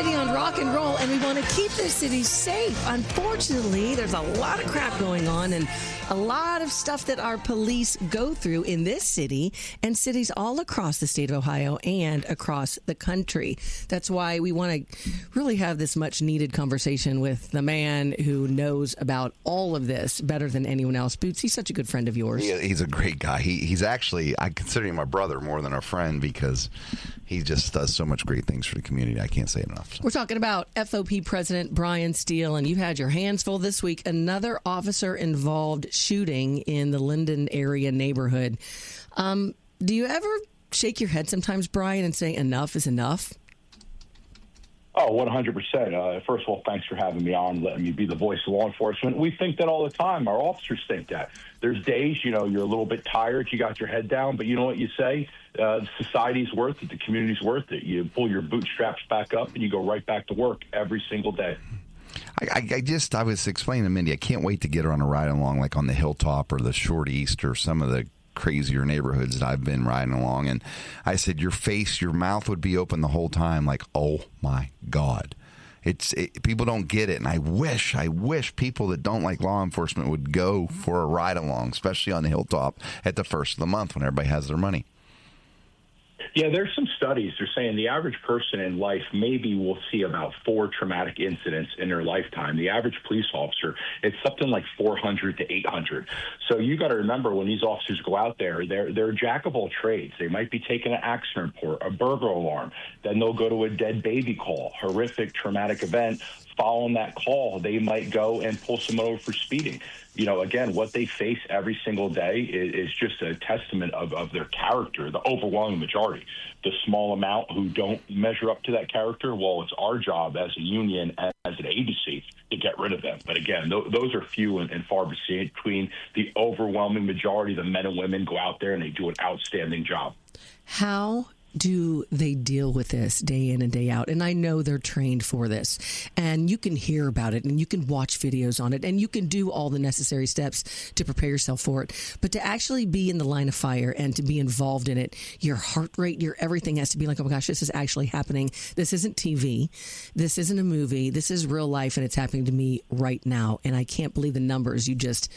city on rock and roll, and we want to keep this city safe. Unfortunately, there's a lot of crap going on and a lot of stuff that our police go through in this city and cities all across the state of Ohio and across the country. That's why we want to really have this much needed conversation with the man who knows about all of this better than anyone else. Boots, he's such a good friend of yours. He's a great guy. He's actually, I consider him my brother more than a friend because he just does so much great things for the community. I can't say it enough. So. We're talking about FOP President Brian Steele, and you've had your hands full this week. Another officer-involved shooting in the Linden area neighborhood. Do you ever shake your head sometimes, Brian, and say enough is enough? Oh, 100%. First of all, thanks for having me on, letting me be the voice of law enforcement. We think that all the time. Our officers think that. There's days, you're a little bit tired, you got your head down, but you know what you say? Society's worth it. The community's worth it. You pull your bootstraps back up and you go right back to work every single day. I was explaining to Mindy, I can't wait to get her on a ride along, like on the Hilltop or the Short East or some of the crazier neighborhoods that I've been riding along. And I said, your mouth would be open the whole time, like, oh my God. People don't get it, and I wish people that don't like law enforcement would go for a ride along, especially on the Hilltop at the first of the month when everybody has their money. Yeah, there's some studies. They're saying the average person in life maybe will see about 4 traumatic incidents in their lifetime. The average police officer, it's something like 400 to 800. So you got to remember when these officers go out there, they're a jack of all trades. They might be taking an accident report, a burglar alarm. Then they'll go to a dead baby call, horrific traumatic event. Following that call, they might go and pull someone over for speeding. Again, what they face every single day is just a testament of their character, the overwhelming majority. The small amount who don't measure up to that character, well, it's our job as a union, as an agency, to get rid of them. But again, those are few and far between. The overwhelming majority of the men and women go out there and they do an outstanding job. How do they deal with this day in and day out? And I know they're trained for this, and you can hear about it and you can watch videos on it and you can do all the necessary steps to prepare yourself for it. But to actually be in the line of fire and to be involved in it, your heart rate, your everything has to be like, oh my gosh, this is actually happening. This isn't TV. This isn't a movie. This is real life, and it's happening to me right now. And I can't believe the numbers you just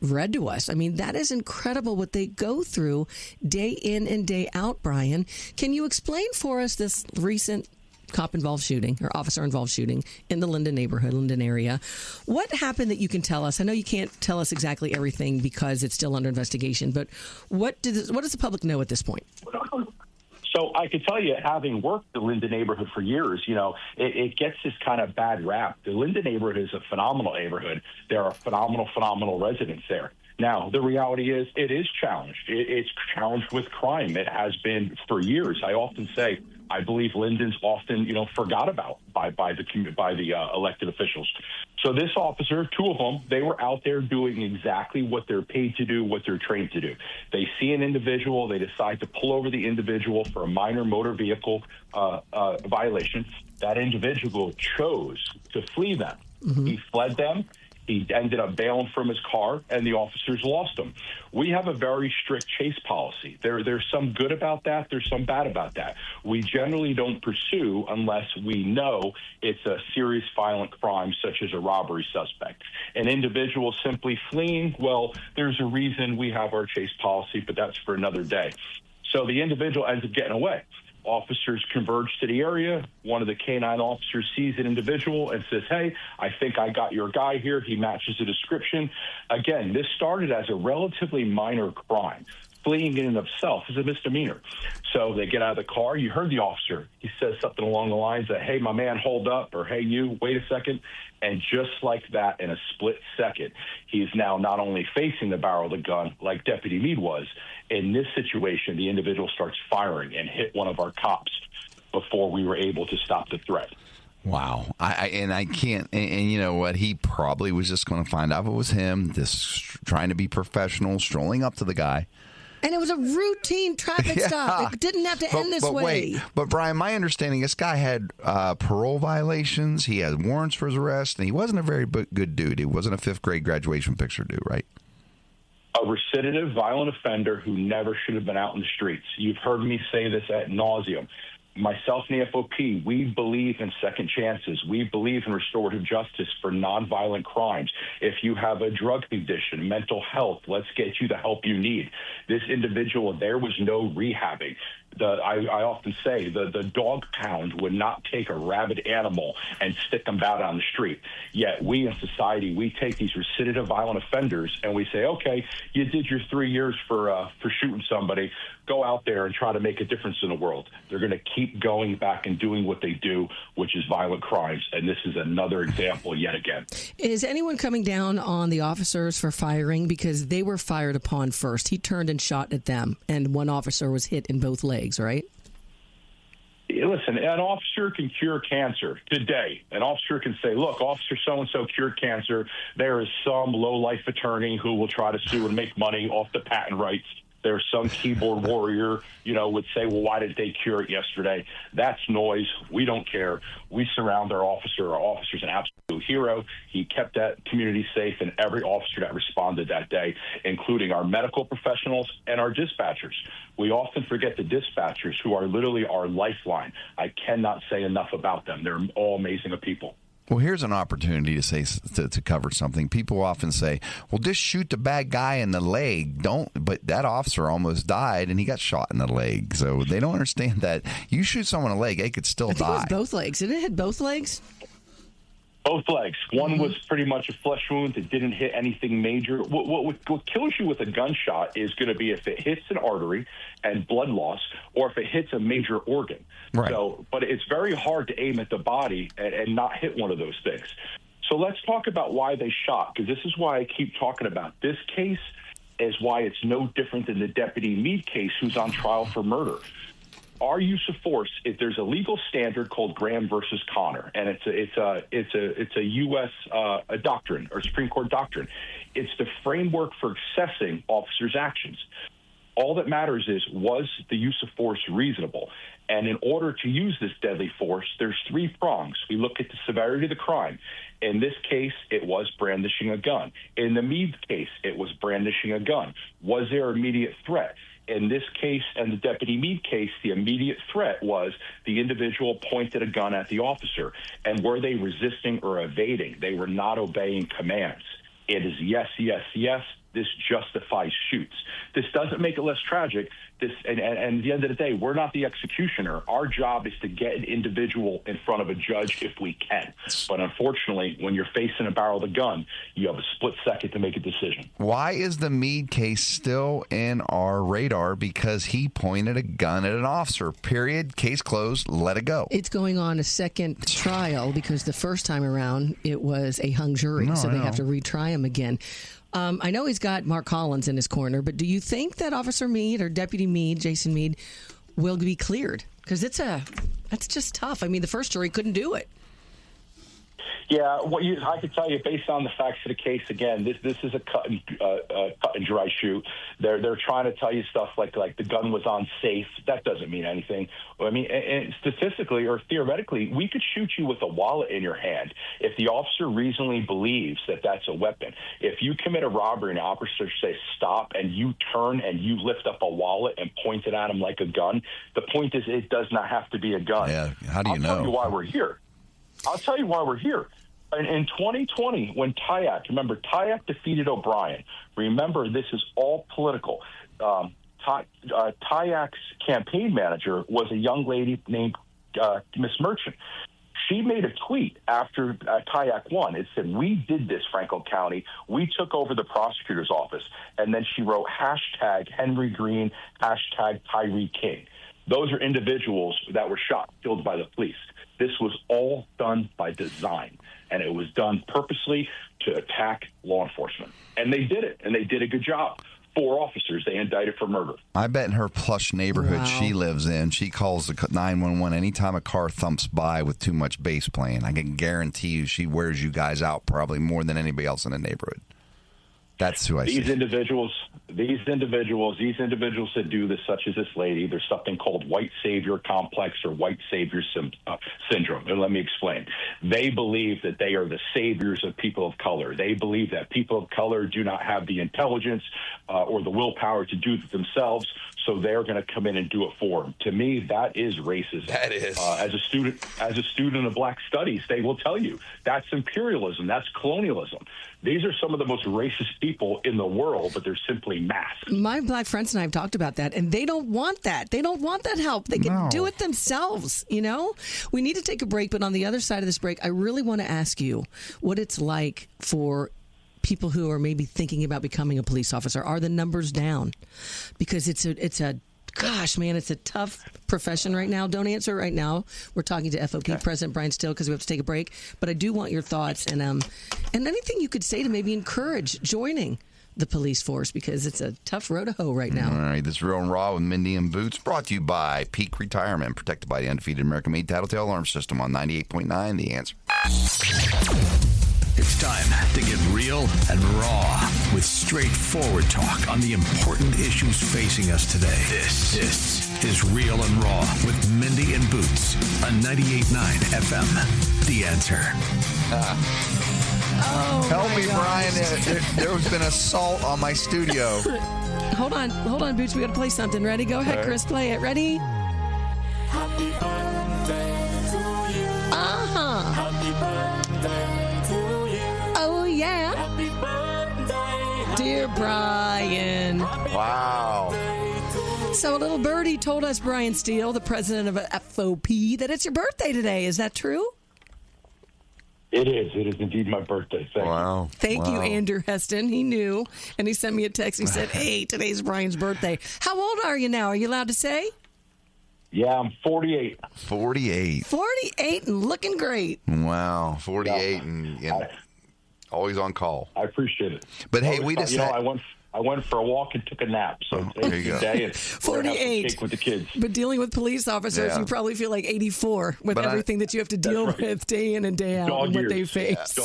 read to us. I mean, that is incredible what they go through day in and day out, Brian. Can you explain for us this recent cop-involved shooting or officer-involved shooting in the Linden neighborhood, Linden area? What happened that you can tell us? I know you can't tell us exactly everything because it's still under investigation, but what does the public know at this point? So I could tell you, having worked the Linden neighborhood for years, it gets this kind of bad rap. The Linden neighborhood is a phenomenal neighborhood. There are phenomenal residents there. Now, the reality is it is challenged. It's challenged with crime. It has been for years. I often say, I believe Linden's often, forgot about by the elected officials. So this officer, 2 of them, they were out there doing exactly what they're paid to do, what they're trained to do. They see an individual, they decide to pull over the individual for a minor motor vehicle violation. That individual chose to flee them. Mm-hmm. He fled them. He ended up bailing from his car, and the officers lost him. We have a very strict chase policy. There's some good about that. There's some bad about that. We generally don't pursue unless we know it's a serious violent crime, such as a robbery suspect. An individual simply fleeing, well, there's a reason we have our chase policy, but that's for another day. So the individual ends up getting away. Officers converge to the area. One of the canine officers sees an individual and says, hey, I think I got your guy here. He matches the description. Again, this started as a relatively minor crime. Fleeing in and of itself is a misdemeanor. So they get out of the car. You heard the officer. He says something along the lines of, hey, my man, hold up, or hey, you, wait a second. And just like that, in a split second, he is now not only facing the barrel of the gun like Deputy Meade was. In this situation, the individual starts firing and hit one of our cops before we were able to stop the threat. Wow. I can't, and you know what? He probably was just going to find out if it was him, just trying to be professional, strolling up to the guy. And it was a routine traffic stop. It didn't have to end this way. But Brian, my understanding, this guy had parole violations. He had warrants for his arrest, and he wasn't a very good dude. He wasn't a fifth grade graduation picture dude, right? A recidive violent offender who never should have been out in the streets. You've heard me say this ad nauseum. myself and the FOP, we believe in second chances. We believe in restorative justice for nonviolent crimes. If you have a drug condition, mental health, let's get you the help you need. This individual, there was no rehabbing. I often say the dog pound would not take a rabid animal and stick them out on the street. Yet we in society, we take these recidivistic violent offenders and we say, okay, you did your 3 years for shooting somebody. Go out there and try to make a difference in the world. They're going to keep going back and doing what they do, which is violent crimes. And this is another example yet again. Is anyone coming down on the officers for firing? Because they were fired upon first. He turned and shot at them, and one officer was hit in both legs, right? Listen, an officer can cure cancer today. An officer can say, look, Officer so-and-so cured cancer. There is some low-life attorney who will try to sue and make money off the patent rights. There's some keyboard warrior, would say, well, why did they cure it yesterday? That's noise. We don't care. We surround our officer. Our officer's an absolute hero. He kept that community safe, and every officer that responded that day, including our medical professionals and our dispatchers. We often forget the dispatchers, who are literally our lifeline. I cannot say enough about them. They're all amazing people. Well, here's an opportunity to say to cover something. People often say, well, just shoot the bad guy in the leg. But that officer almost died, and he got shot in the leg. So they don't understand that you shoot someone in the leg, they could still die. It was both legs. Didn't it hit both legs? Both legs. One was pretty much a flesh wound. It didn't hit anything major. What kills you with a gunshot is going to be if it hits an artery and blood loss, or if it hits a major organ. Right. But it's very hard to aim at the body and not hit one of those things. So let's talk about why they shot, because this is why I keep talking about this case, is why it's no different than the Deputy Meade case, who's on trial for murder. Our use of force, if there's a legal standard called Graham versus Connor, and it's a U.S. a doctrine or Supreme Court doctrine. It's the framework for assessing officers' actions. All that matters is, was the use of force reasonable? And in order to use this deadly force, there's three prongs. We look at the severity of the crime. In this case, it was brandishing a gun. In the Meade case, it was brandishing a gun. Was there immediate threat? In this case and the Deputy Meade case, the immediate threat was the individual pointed a gun at the officer. And were they resisting or evading? They were not obeying commands. It is yes, yes, yes. This justifies shoots. This doesn't make it less tragic. And at the end of the day, we're not the executioner. Our job is to get an individual in front of a judge if we can. But unfortunately, when you're facing a barrel of a gun, you have a split second to make a decision. Why is the Meade case still in our radar? Because he pointed a gun at an officer. Period. Case closed. Let it go. It's going on a second trial because the first time around it was a hung jury, so they have to retry him again. I know he's got Mark Collins in his corner, but do you think that Officer Meade or Deputy Meade, Jason Meade, will be cleared? Because that's just tough. I mean, the first jury couldn't do it. Yeah, I could tell you, based on the facts of the case, again, this is a cut and dry shoot. They're trying to tell you stuff like the gun was unsafe. That doesn't mean anything. I mean, and statistically or theoretically, we could shoot you with a wallet in your hand if the officer reasonably believes that that's a weapon. If you commit a robbery and the officer says stop, and you turn and you lift up a wallet and point it at him like a gun, the point is it does not have to be a gun. Yeah, how do you know? I'll tell you why we're here. I'll tell you why we're here. In 2020, when Tyack defeated O'Brien. Remember, this is all political. Tyack's campaign manager was a young lady named Miss Merchant. She made a tweet after Tyack won. It said, "We did this, Franklin County. We took over the prosecutor's office." And then she wrote hashtag Henry Green, hashtag Tyree King. Those are individuals that were shot, killed by the police. This was all done by design, and it was done purposely to attack law enforcement. And they did it, and they did a good job. 4 officers they indicted for murder. I bet in her plush neighborhood she lives in, she calls the 911 anytime a car thumps by with too much bass playing. I can guarantee you she wears you guys out probably more than anybody else in the neighborhood. That's who I see. These individuals that do this, such as this lady, there's something called white savior complex or white savior syndrome. And let me explain. They believe that they are the saviors of people of color. They believe that people of color do not have the intelligence or the willpower to do it themselves, so they're going to come in and do it for them. To me, that is racism. That is. As a student of black studies, they will tell you that's imperialism. That's colonialism. These are some of the most racist people in the world, but they're simply masked. My black friends and I have talked about that, and they don't want that. They don't want that help. They can do it themselves, you know? We need to take a break, but on the other side of this break, I really want to ask you what it's like for people who are maybe thinking about becoming a police officer. Are the numbers down? Because it's a gosh, man, it's a tough profession right now. Don't answer right now. We're talking to FOP President Brian Steele because we have to take a break. But I do want your thoughts and anything you could say to maybe encourage joining the police force, because it's a tough road to hoe right now. All right, this is Real and Raw with Mindy and Boots, brought to you by Peak Retirement, protected by the undefeated American-made Tattletale Alarm System on 98.9 The Answer. It's time to get real and raw with straightforward talk on the important issues facing us today. This is Real and Raw with Mindy and Boots on 98.9 FM. The Answer. Help me, Brian. There has been assault on my studio. Hold on, Boots. We got to play something. Ready? Go ahead, Chris. Play it. Ready? Happy birthday to you. Happy birthday to you. Oh, yeah. Happy birthday. Dear Brian. Wow. So a little birdie told us, Brian Steele, the president of FOP, that it's your birthday today. Is that true? It is. It is indeed my birthday. Thank you. Thank you, Andrew Heston. He knew, and he sent me a text. He said, hey, today's Brian's birthday. How old are you now? Are you allowed to say? Yeah, I'm 48. 48. 48 and looking great. Wow, 48 and always on call. I appreciate it. But hey, we just I went for a walk and took a nap. So there you go. Day and 48 with the kids. But dealing with police officers, you probably feel like 84 with everything that you have to deal with day in and day out and what they face.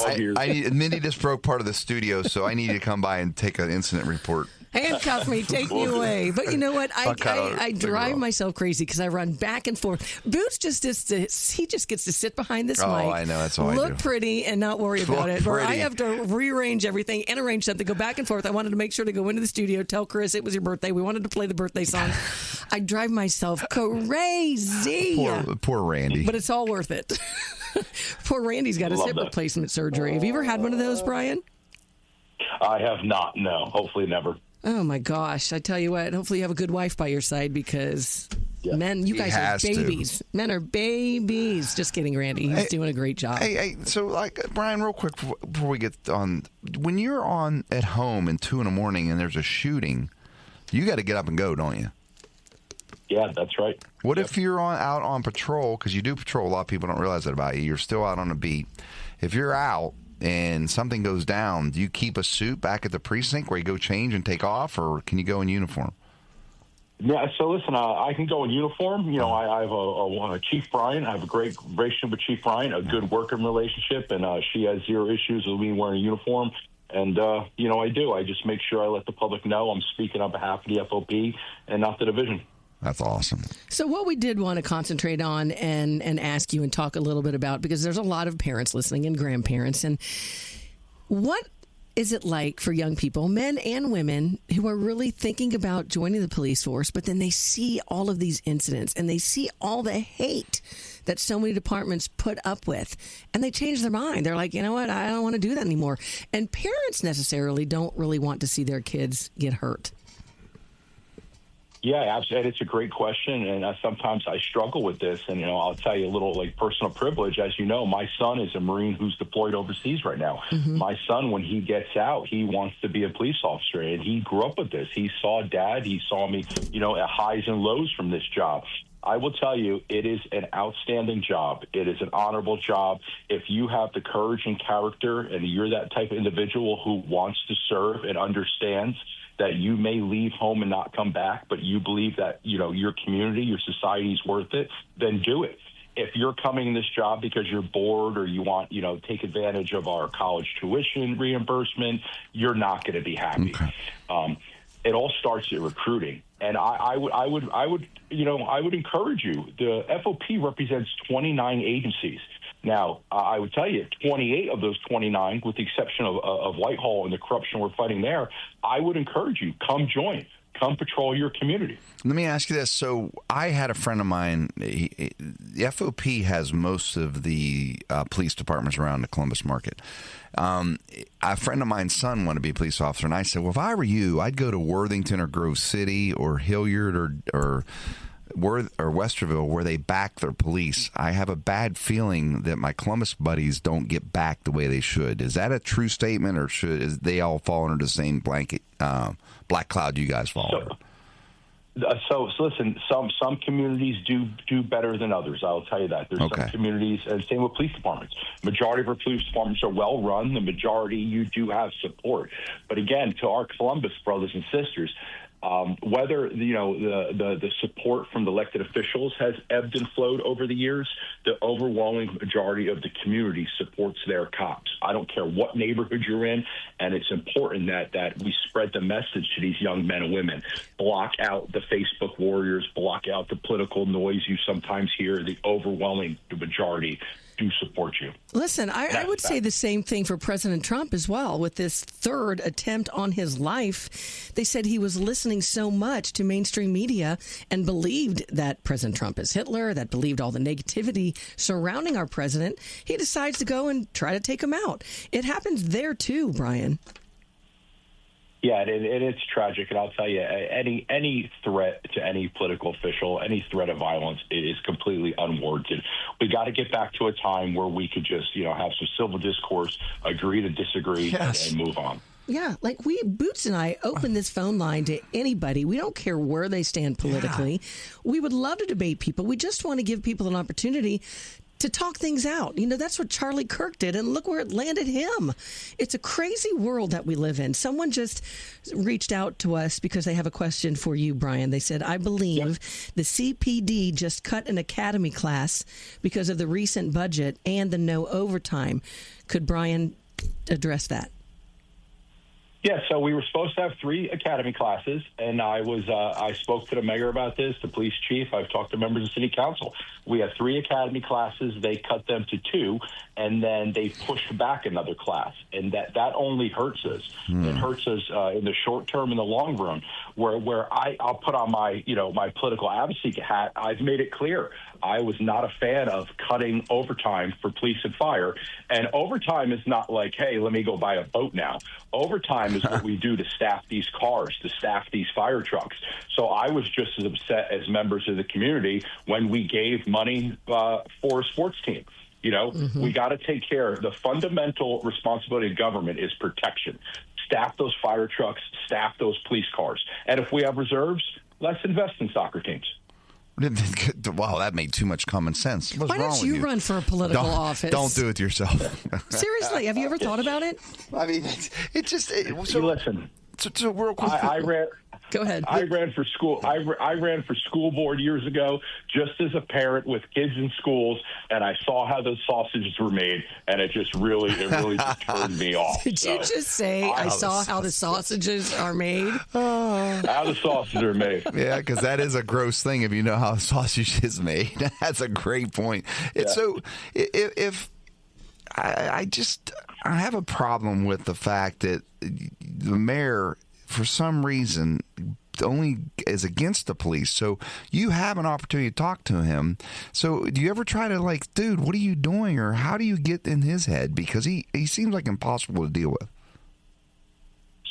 Mindy just broke part of the studio, so I need to come by and take an incident report. Handcuff me, take me away. But you know what? I drive myself crazy because I run back and forth. Boots just gets to sit behind this mic. Oh, I know. That's all I do. Look pretty and not worry about it. Where I have to rearrange everything and arrange something, go back and forth. I wanted to make sure to go into the studio, tell Chris it was your birthday. We wanted to play the birthday song. I drive myself crazy. Poor Randy. But it's all worth it. Poor Randy's got his hip replacement surgery. Have you ever had one of those, Brian? I have not. No. Hopefully never. Oh, my gosh. I tell you what, hopefully you have a good wife by your side because, men, you guys are babies. Men are babies. Just kidding, Randy. He's doing a great job. Hey, so, Brian, real quick before we get on, when you're on at home at 2 in the morning and there's a shooting, you got to get up and go, don't you? Yeah, that's right. What if you're out on patrol, because you do patrol, a lot of people don't realize that about you, you're still out on a beat. If you're out and something goes down, do you keep a suit back at the precinct where you go change and take off, or can you go in uniform? Yeah, so listen, I can go in uniform. You know, I have a Chief Brian. I have a great relationship with Chief Brian, a good working relationship, and she has zero issues with me wearing a uniform. And, I do. I just make sure I let the public know I'm speaking on behalf of the FOP and not the division. That's awesome. So what we did want to concentrate on and ask you and talk a little bit about, because there's a lot of parents listening and grandparents, and what is it like for young people, men and women, who are really thinking about joining the police force, but then they see all of these incidents and they see all the hate that so many departments put up with, and they change their mind. They're like, you know what, I don't want to do that anymore. And parents necessarily don't really want to see their kids get hurt. Yeah, absolutely. It's a great question, and sometimes I struggle with this. And I'll tell you a little personal privilege. As you know, my son is a Marine who's deployed overseas right now. Mm-hmm. My son, when he gets out, he wants to be a police officer, and he grew up with this. He saw Dad. He saw me, at highs and lows from this job. I will tell you, it is an outstanding job. It is an honorable job. If you have the courage and character, and you're that type of individual who wants to serve and understands that you may leave home and not come back, but you believe that, your community, your society is worth it, then do it. if you're coming in this job because you're bored or you want, take advantage of our college tuition reimbursement, you're not going to be happy. Okay. It all starts at recruiting. And I would encourage you. The FOP represents 29 agencies. Now, I would tell you, 28 of those 29, with the exception of Whitehall and the corruption we're fighting there, I would encourage you, come join. Come patrol your community. Let me ask you this. So I had a friend of mine. The FOP has most of the police departments around the Columbus market. A friend of mine's son wanted to be a police officer, and I said, well, if I were you, I'd go to Worthington or Grove City or Hilliard or Westerville, where they back their police. I have a bad feeling that my Columbus buddies don't get back the way they should. Is that a true statement, or should they all fall under the same blanket black cloud you guys fall under? So listen, some communities do better than others. I'll tell you that. There's some communities, and same with police departments. Majority of our police departments are well run. The majority, you do have support. But again, to our Columbus brothers and sisters, whether the support from the elected officials has ebbed and flowed over the years, the overwhelming majority of the community supports their cops. I don't care what neighborhood you're in, and it's important that we spread the message to these young men and women. Block out the Facebook warriors, block out the political noise you sometimes hear. The overwhelming majority do support you. Listen, I would say the same thing for President Trump as well. With this third attempt on his life, they said he was listening so much to mainstream media and believed that President Trump is Hitler, that believed all the negativity surrounding our president. He decides to go and try to take him out. It happens there too, Brian. Yeah, it's tragic, and I'll tell you, any threat to any political official, any threat of violence, is completely unwarranted. We got to get back to a time where we could just, have some civil discourse, agree to disagree, and move on. Yeah, like Boots and I open this phone line to anybody. We don't care where they stand politically. Yeah. We would love to debate people. We just want to give people an opportunity to talk things out. That's what Charlie Kirk did, and look where it landed him. It's a crazy world that we live in. Someone just reached out to us because they have a question for you, Brian. They said, I believe the CPD just cut an academy class because of the recent budget and the no overtime. Could Brian address that? Yeah, so we were supposed to have 3 academy classes, and I spoke to the mayor about this, the police chief. I've talked to members of city council. We had 3 academy classes. They cut them to 2, and then they pushed back another class, and that only hurts us. It hurts us in the short term and the long run. Where I'll put on my my political advocacy hat. I've made it clear I was not a fan of cutting overtime for police and fire. And overtime is not like, hey, let me go buy a boat now. Overtime is what we do to staff these cars, to staff these fire trucks. So I was just as upset as members of the community when we gave money for a sports team. We got to take care. The fundamental responsibility of government is protection. Staff those fire trucks, staff those police cars. And if we have reserves, let's invest in soccer teams. Wow, that made too much common sense. What's Why wrong don't with you run for a political office? Don't do it yourself. Seriously, have you ever thought about it? I mean, Listen. So real quick. I ran. Go ahead. I ran for school. I ran for school board years ago, just as a parent with kids in schools, and I saw how those sausages were made, and it really just turned me off. Did you just say I saw how the sausages are made? How the sausages are made. Yeah, because that is a gross thing if you know how a sausage is made. That's a great point. Yeah. So if I have a problem with the fact that the mayor, for some reason, only is against the police. So you have an opportunity to talk to him. So do you ever try to dude, what are you doing? Or how do you get in his head? Because he seems like impossible to deal with.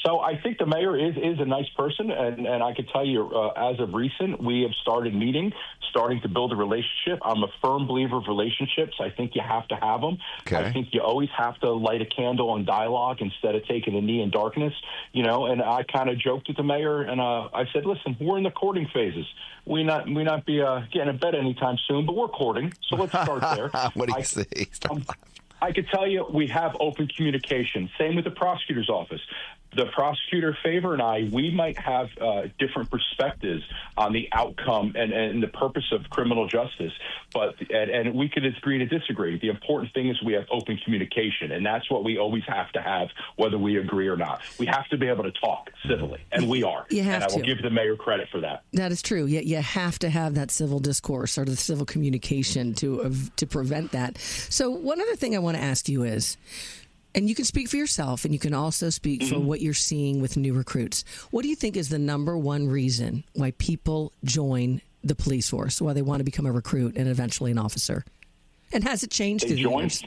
So I think the mayor is a nice person, and I can tell you, as of recent, we have started meeting, starting to build a relationship. I'm a firm believer of relationships. I think you have to have them. Okay. I think you always have to light a candle on dialogue instead of taking a knee in darkness, And I kind of joked with the mayor, and I said, "Listen, we're in the courting phases. We not be getting in bed anytime soon, but we're courting. So let's start there." What do you say? I could tell you we have open communication. Same with the prosecutor's office. The prosecutor, Favor, and I, we might have different perspectives on the outcome and the purpose of criminal justice, but and we could agree to disagree. The important thing is we have open communication, and that's what we always have to have, whether we agree or not. We have to be able to talk civilly, and we are. You have and I will to. give the mayor credit for that. That is true. You have to have that civil discourse or the civil communication to prevent that. So one other thing I want to ask you is, and you can speak for yourself, and you can also speak for what you're seeing with new recruits. What do you think is the number one reason why people join the police force, why they want to become a recruit and eventually an officer? And has it changed through the years?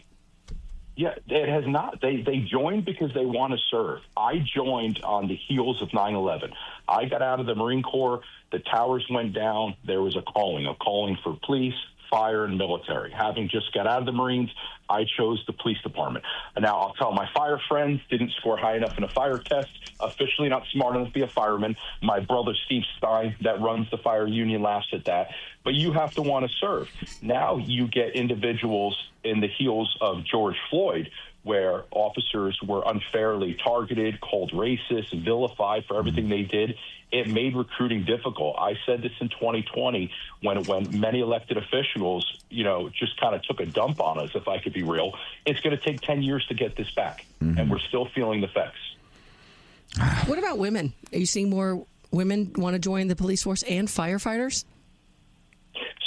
Yeah, it has not. They joined because they want to serve. I joined on the heels of 9/11. I got out of the Marine Corps. The towers went down. There was a calling for police, fire, and military. Having just got out of the Marines, I chose the police department. And now I'll tell my fire friends, didn't score high enough in a fire test, officially not smart enough to be a fireman. My brother, Steve Stein, that runs the fire union, laughs at that. But you have to want to serve. Now you get individuals in the heels of George Floyd, where officers were unfairly targeted, called racist, vilified for everything they did. It made recruiting difficult. I said this in 2020 when many elected officials, just kind of took a dump on us, if I could be real. It's going to take 10 years to get this back, and we're still feeling the effects. What about women? Are you seeing more women want to join the police force and firefighters?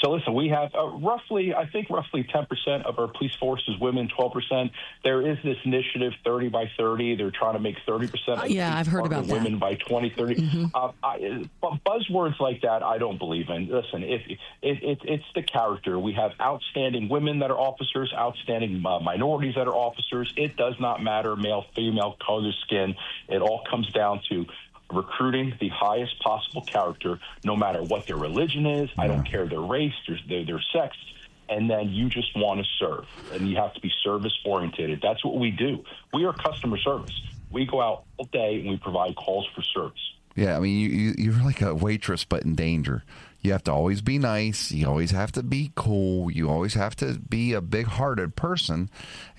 So listen, we have roughly 10% of our police force is women, 12%. There is this initiative, 30 by 30. They're trying to make 30% of I've heard about that. women by 2030. But buzzwords like that, I don't believe in. Listen, it's the character. We have outstanding women that are officers, outstanding minorities that are officers. It does not matter, male, female, color, skin. It all comes down to recruiting the highest possible character, no matter what their religion is. I don't care their race, their sex. And then you just want to serve, and you have to be service oriented. That's what we do. We are customer service. We go out all day and we provide calls for service. Yeah, I mean, you're like a waitress, but in danger. You have to always be nice. You always have to be cool. You always have to be a big-hearted person.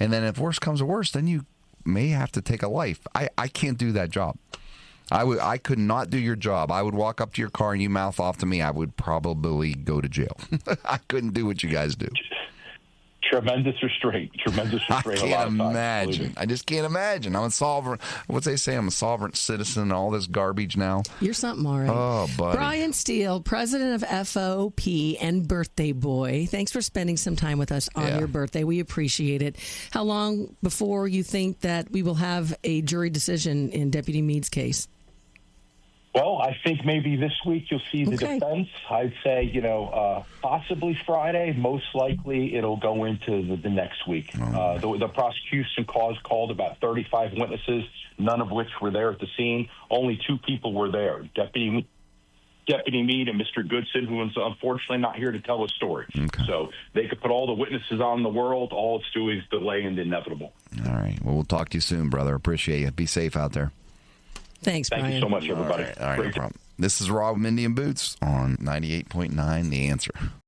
And then if worse comes to worse, then you may have to take a life. I can't do that job. I could not do your job. I would walk up to your car and you mouth off to me. I would probably go to jail. I couldn't do what you guys do. Tremendous restraint. I can't imagine. I just can't imagine. I'm a sovereign. What's they say? I'm a sovereign citizen and all this garbage now. You're something, all right. Oh, buddy. Brian Steele, president of FOP and birthday boy. Thanks for spending some time with us on your birthday. We appreciate it. How long before you think that we will have a jury decision in Deputy Meade's case? Well, I think maybe this week you'll see the defense. I'd say, possibly Friday. Most likely it'll go into the next week. The prosecution called about 35 witnesses, none of which were there at the scene. Only 2 people were there, Deputy Meade and Mr. Goodson, who is unfortunately not here to tell a story. Okay. So they could put all the witnesses on in the world. All it's doing is delaying the inevitable. All right. Well, we'll talk to you soon, brother. Appreciate you. Be safe out there. Thanks, Brian. Thank you so much, everybody. All right, no problem. This is Raw with Mindy and Boots on 98.9 The Answer.